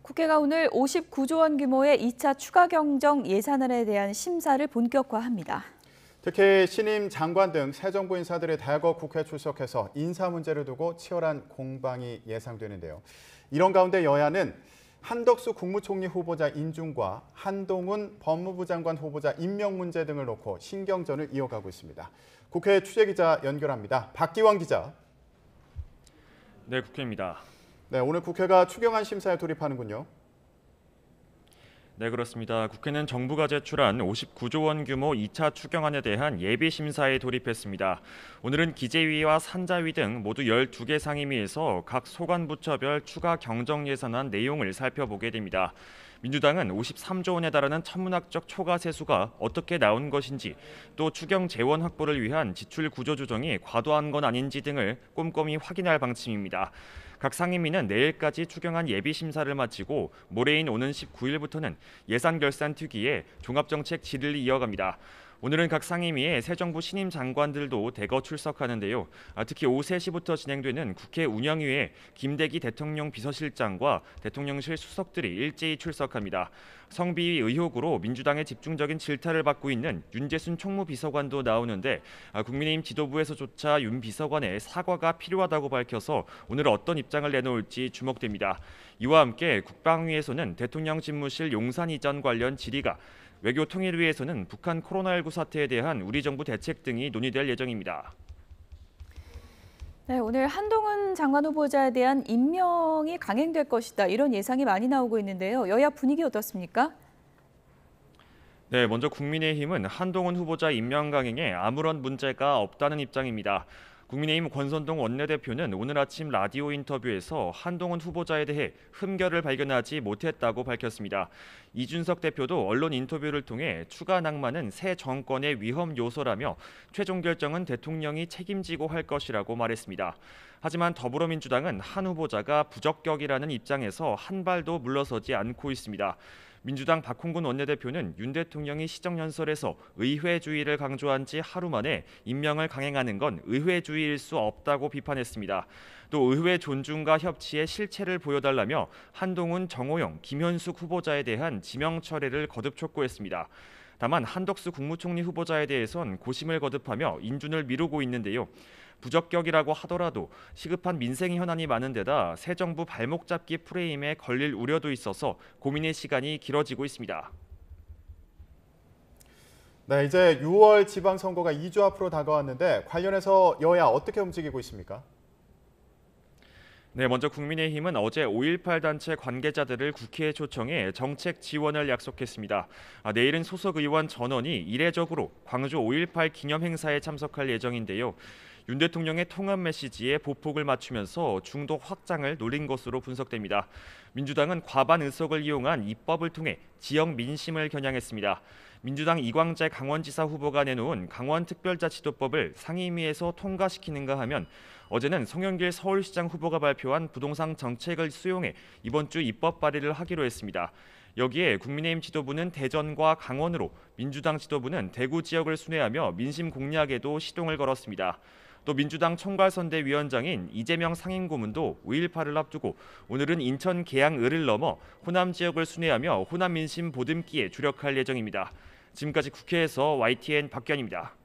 국회가 오늘 59조 원 규모의 2차 추가 경정 예산안에 대한 심사를 본격화합니다. 특히 신임 장관 등 새 정부 인사들이 대거 국회 출석해서 인사 문제를 두고 치열한 공방이 예상되는데요. 이런 가운데 여야는 한덕수 국무총리 후보자 인준과 한동훈 법무부 장관 후보자 임명 문제 등을 놓고 신경전을 이어가고 있습니다. 국회 취재기자 연결합니다. 박기원 기자. 네, 국회입니다. 네, 오늘 국회가 추경안 심사에 돌입하는군요. 네, 그렇습니다. 국회는 정부가 제출한 59조 원 규모 2차 추경안에 대한 예비 심사에 돌입했습니다. 오늘은 기재위와 산자위 등 모두 12개 상임위에서 각 소관부처별 추가 경정 예산안 내용을 살펴보게 됩니다. 민주당은 53조 원에 달하는 천문학적 초과 세수가 어떻게 나온 것인지, 또 추경 재원 확보를 위한 지출 구조 조정이 과도한 건 아닌지 등을 꼼꼼히 확인할 방침입니다. 각 상임위는 내일까지 추경안 예비 심사를 마치고 모레인 오는 19일부터는 예산 결산 특위에 종합정책 질의를 이어갑니다. 오늘은 각 상임위에 새 정부 신임 장관들도 대거 출석하는데요. 특히 오후 3시부터 진행되는 국회 운영위에 김대기 대통령 비서실장과 대통령실 수석들이 일제히 출석합니다. 성비위 의혹으로 민주당의 집중적인 질타를 받고 있는 윤재순 총무비서관도 나오는데 국민의힘 지도부에서조차 윤 비서관의 사과가 필요하다고 밝혀서 오늘 어떤 입장을 내놓을지 주목됩니다. 이와 함께 국방위에서는 대통령 집무실 용산 이전 관련 질의가, 외교통일위에서는 북한 코로나19 사태에 대한 우리 정부 대책 등이 논의될 예정입니다. 네, 오늘 한동훈 장관 후보자에 대한 임명이 강행될 것이다, 이런 예상이 많이 나오고 있는데요. 여야 분위기 어떻습니까? 네, 먼저 국민의힘은 한동훈 후보자 임명 강행에 아무런 문제가 없다는 입장입니다. 국민의힘 권선동 원내대표는 오늘 아침 라디오 인터뷰에서 한동훈 후보자에 대해 흠결을 발견하지 못했다고 밝혔습니다. 이준석 대표도 언론 인터뷰를 통해 추가 낭만은 새 정권의 위험 요소라며 최종 결정은 대통령이 책임지고 할 것이라고 말했습니다. 하지만 더불어민주당은 한 후보자가 부적격이라는 입장에서 한 발도 물러서지 않고 있습니다. 민주당 박홍근 원내대표는 윤 대통령이 시정연설에서 의회주의를 강조한 지 하루 만에 임명을 강행하는 건 의회주의일 수 없다고 비판했습니다. 또 의회 존중과 협치의 실체를 보여달라며 한동훈, 정호영, 김현숙 후보자에 대한 지명 철회를 거듭 촉구했습니다. 다만 한덕수 국무총리 후보자에 대해선 고심을 거듭하며 인준을 미루고 있는데요. 부적격이라고 하더라도 시급한 민생 현안이 많은 데다 새 정부 발목 잡기 프레임에 걸릴 우려도 있어서 고민의 시간이 길어지고 있습니다. 네, 이제 6월 지방선거가 2주 앞으로 다가왔는데 관련해서 여야 어떻게 움직이고 있습니까? 네, 먼저 국민의힘은 어제 5.18 단체 관계자들을 국회에 초청해 정책 지원을 약속했습니다. 내일은 소속 의원 전원이 이례적으로 광주 5.18 기념 행사에 참석할 예정인데요. 윤 대통령의 통합 메시지에 보폭을 맞추면서 중도 확장을 노린 것으로 분석됩니다. 민주당은 과반 의석을 이용한 입법을 통해 지역 민심을 겨냥했습니다. 민주당 이광재 강원지사 후보가 내놓은 강원특별자치도법을 상임위에서 통과시키는가 하면, 어제는 송영길 서울시장 후보가 발표한 부동산 정책을 수용해 이번 주 입법 발의를 하기로 했습니다. 여기에 국민의힘 지도부는 대전과 강원으로, 민주당 지도부는 대구 지역을 순회하며 민심 공략에도 시동을 걸었습니다. 또 민주당 총괄선대위원장인 이재명 상임고문도 5.18을 앞두고 오늘은 인천 계양을을 넘어 호남 지역을 순회하며 호남 민심 보듬기에 주력할 예정입니다. 지금까지 국회에서 YTN 박견입니다.